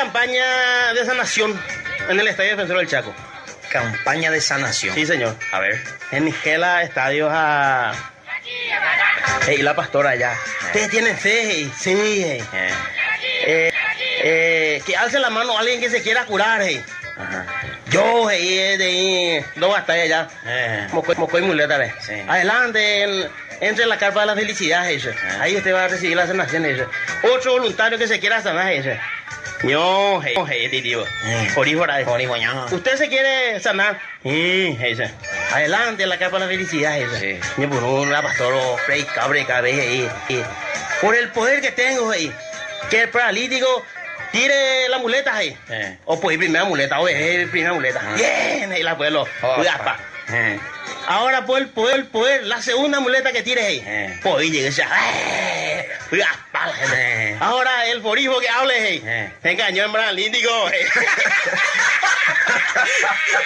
campaña de sanación en el Estadio Defensor del Chaco. Campaña de sanación. Sí, señor. A ver. En Nigela, estadios a... Y la pastora allá. Ustedes tienen fe, sí. Que alce la mano a alguien que se quiera curar, Ajá. Yo, no basta allá. Mocoy muleta, ve. Sí. Adelante, entre en la carpa de la felicidad, ese. Ahí usted va a recibir la sanación, ese. Otro voluntario que se quiera sanar, ese. No, tío. Usted se quiere sanar. Ese. Adelante, en la carpa de la felicidad, ese. Sí. Me por una pastor, frey, cabre, cabeza, por el poder que tengo, que el paralítico tire la muleta ahí. O pues primera muleta, o primera muleta. Bien, ahí la pueblo. Cuidado. Ahora por el poder, la segunda muleta que tires ahí. Pues llegue ahora el forismo que hable ahí. Engañó en Brandíndico.